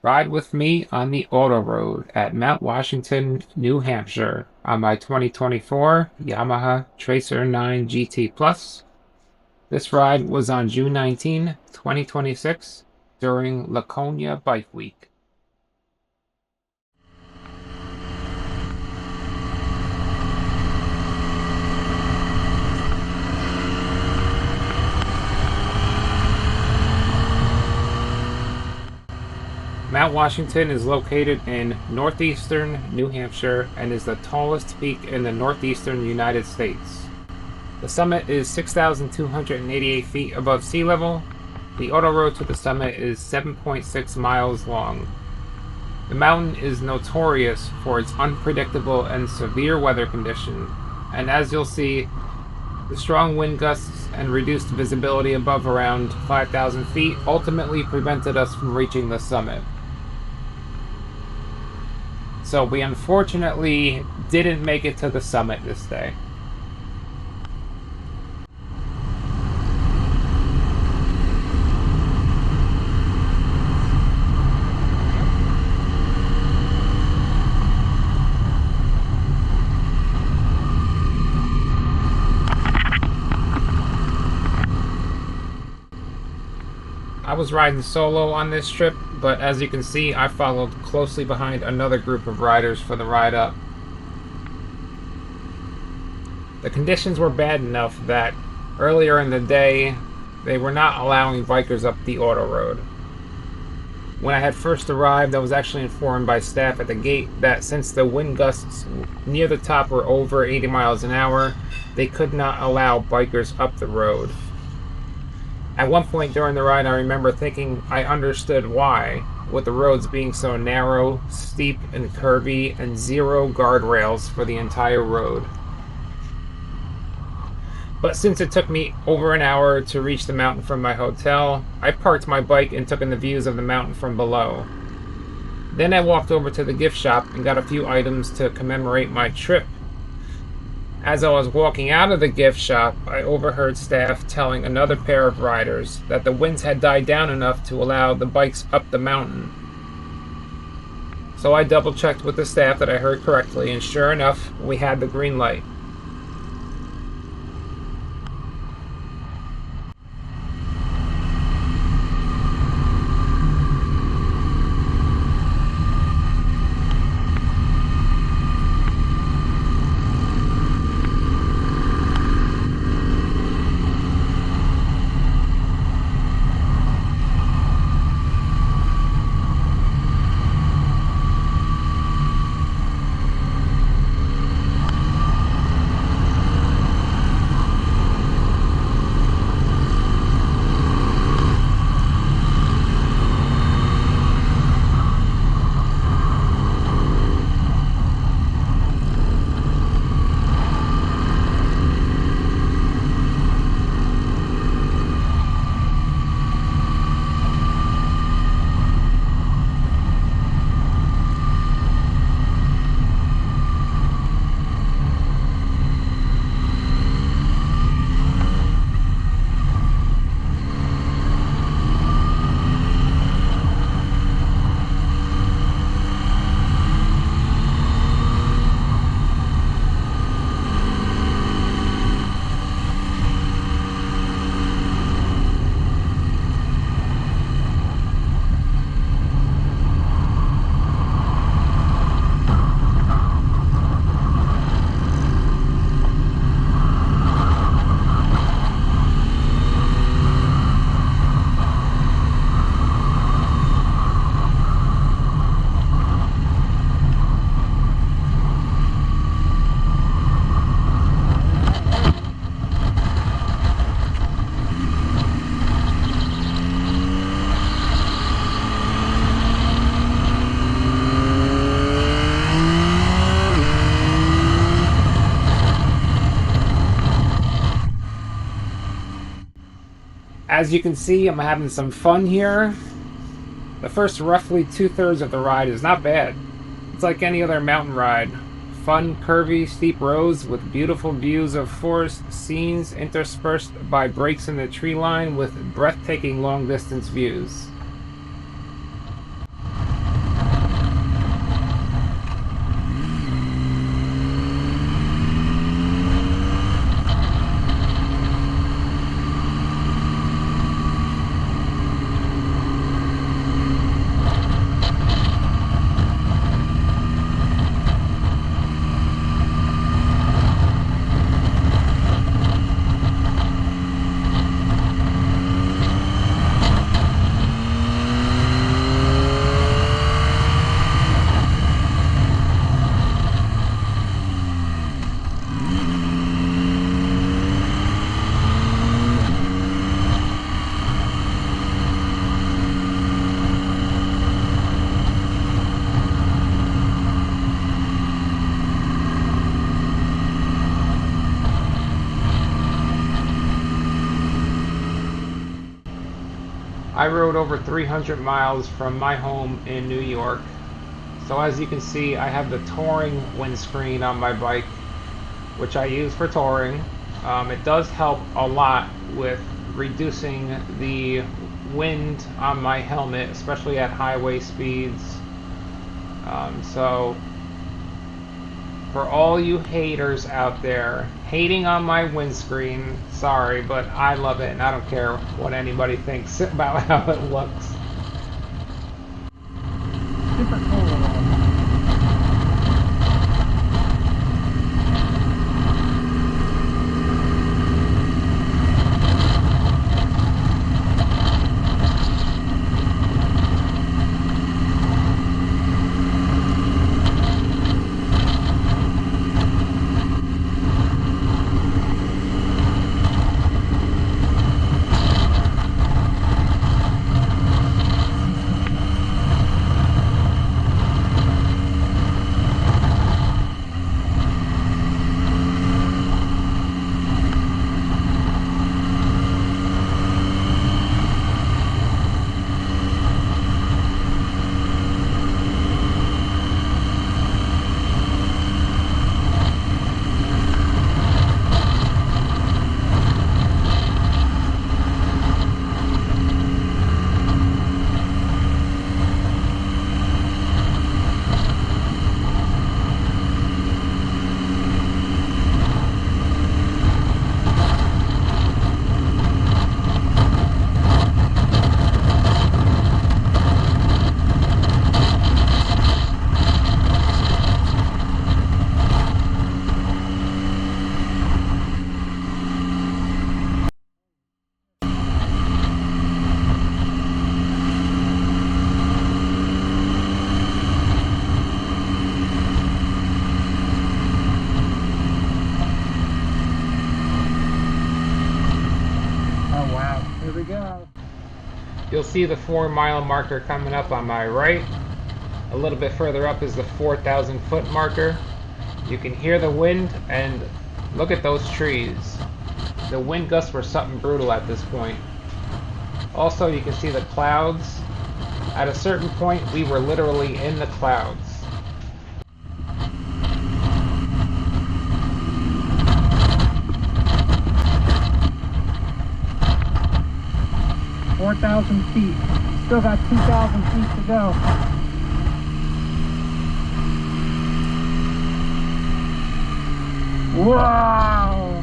Ride with me on the Auto Road at Mount Washington, New Hampshire on my 2024 Yamaha Tracer 9 GT Plus. This ride was on June 19, 2026 during Laconia Bike Week. Mount Washington is located in northeastern New Hampshire and is the tallest peak in the northeastern United States. The summit is 6,288 feet above sea level. The auto road to the summit is 7.6 miles long. The mountain is notorious for its unpredictable and severe weather condition, and as you'll see, the strong wind gusts and reduced visibility above around 5,000 feet ultimately prevented us from reaching the summit. So we unfortunately didn't make it to the summit this day. I was riding solo on this trip, but as you can see, I followed closely behind another group of riders for the ride up. The conditions were bad enough that earlier in the day, they were not allowing bikers up the auto road. When I had first arrived, I was actually informed by staff at the gate that since the wind gusts near the top were over 80 miles an hour, they could not allow bikers up the road. At one point during the ride, I remember thinking I understood why, with the roads being so narrow, steep, and curvy, and zero guardrails for the entire road. But since it took me over an hour to reach the mountain from my hotel, I parked my bike and took in the views of the mountain from below. Then I walked over to the gift shop and got a few items to commemorate my trip. As I was walking out of the gift shop, I overheard staff telling another pair of riders that the winds had died down enough to allow the bikes up the mountain. So I double-checked with the staff that I heard correctly, and sure enough, we had the green light. As you can see, I'm having some fun here. The first roughly 2/3 of the ride is not bad. It's like any other mountain ride. Fun, curvy, steep roads with beautiful views of forest scenes interspersed by breaks in the tree line with breathtaking long-distance views. I rode over 300 miles from my home in New York. So as you can see, I have the touring windscreen on my bike, which I use for touring. It does help a lot with reducing the wind on my helmet, especially at highway speeds. So for all you haters out there hating on my windscreen, sorry, but I love it and I don't care what anybody thinks about how it looks. Super cool. Here we go. You'll see the 4-mile marker coming up on my right. A little bit further up is the 4,000 foot marker. You can hear the wind and look at those trees. The wind gusts were something brutal at this point. Also, you can see the clouds. At a certain point, we were literally in the clouds. 4,000 feet. Still got 2,000 feet to go. Wow!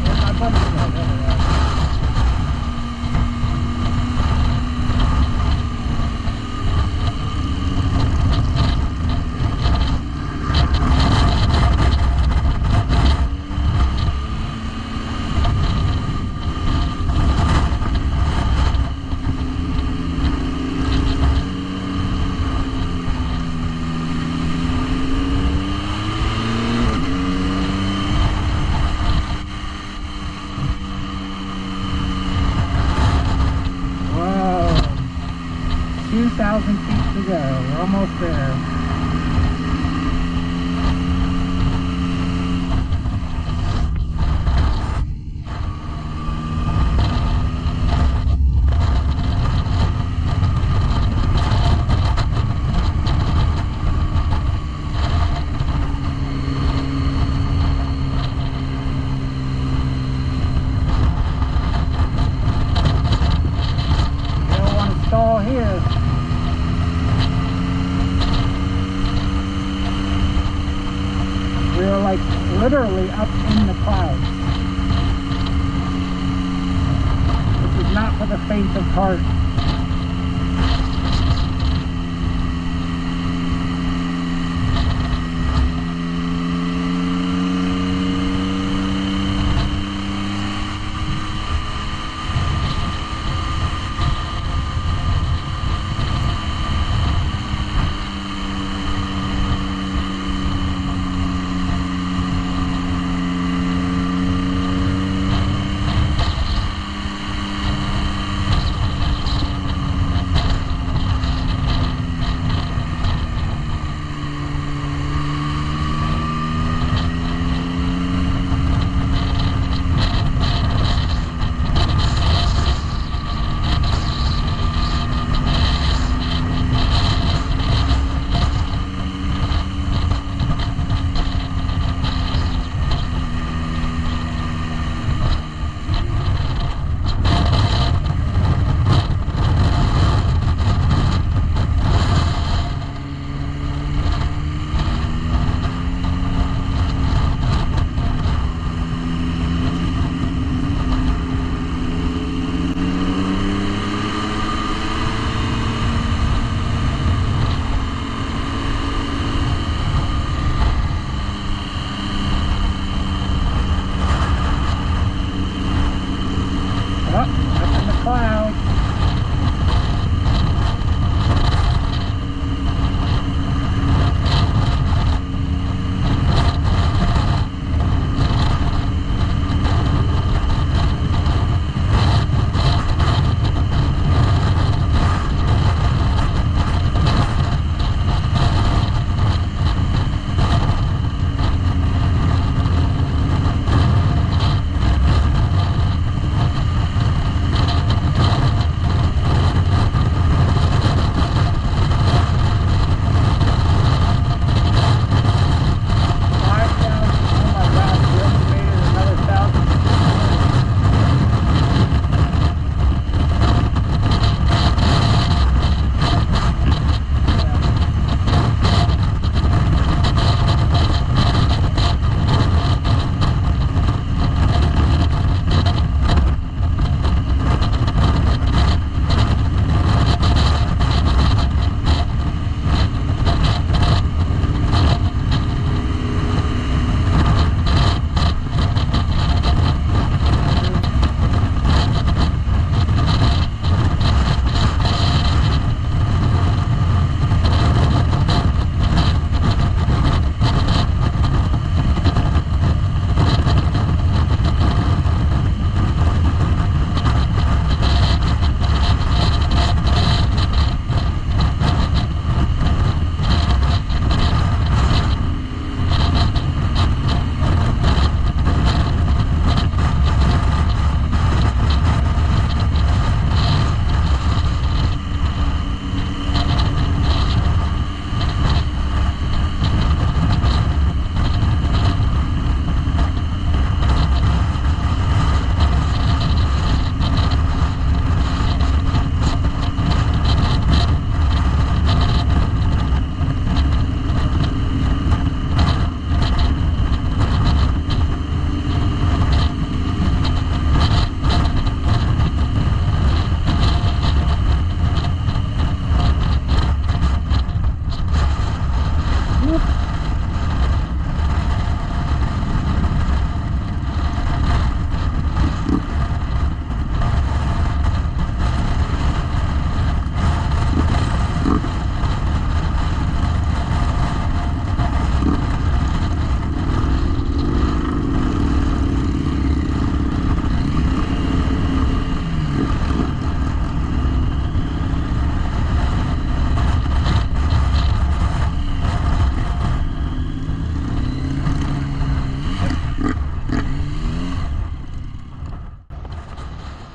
Where's my buddy go? There we are. Whoa! 2,000 feet to go. We're almost there. Stall here. We are like literally up in the clouds. This is not for the faint of heart.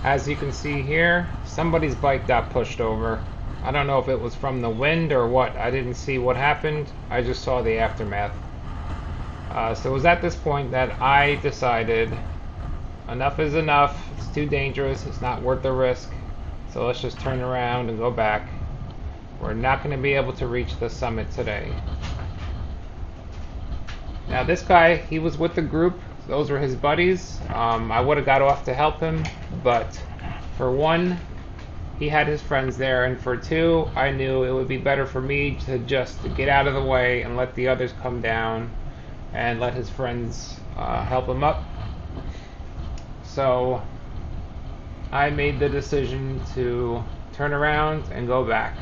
As you can see here, somebody's bike got pushed over. I don't know if it was from the wind or what. I didn't see what happened. I just saw the aftermath. So it was at this point that I decided enough is enough. It's too dangerous. It's not worth the risk. So let's just turn around and go back. We're not going to be able to reach the summit today. Now this guy, he was with the group. Those were his buddies. I would have got off to help him, but for one, he had his friends there, and for two, I knew it would be better for me to just get out of the way and let the others come down and let his friends help him up. So I made the decision to turn around and go back.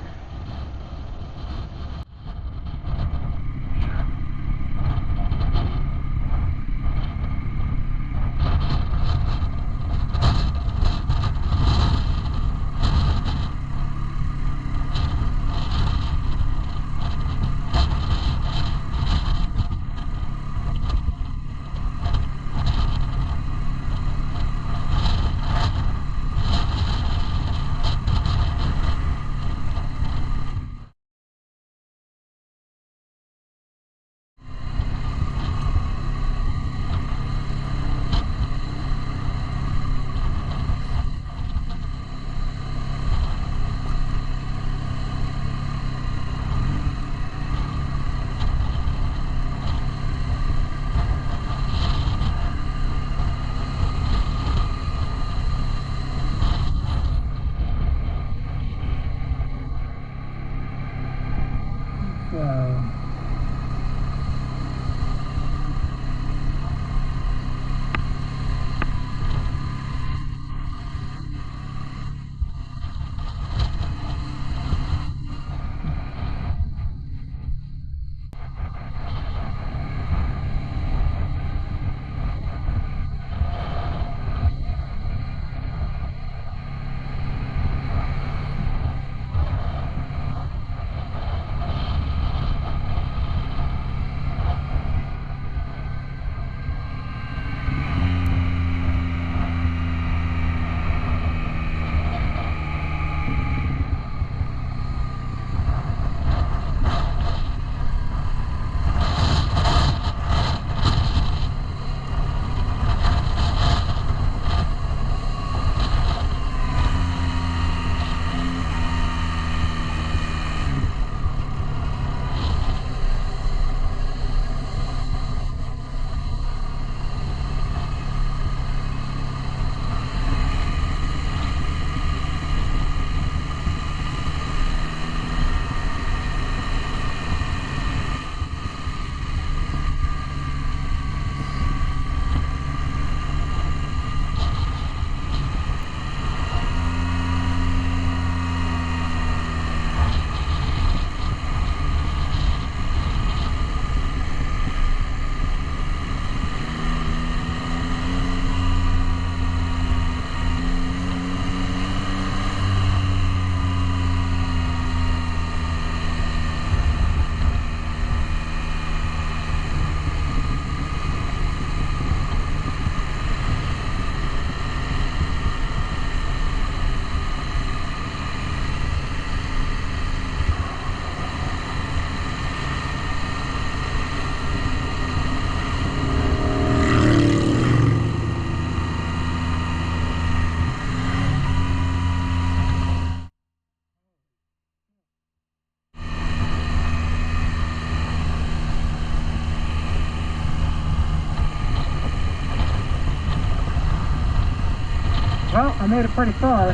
Well, I made it pretty far.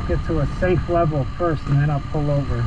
get to a safe level first and then I'll pull over.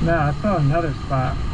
No, I saw another spot.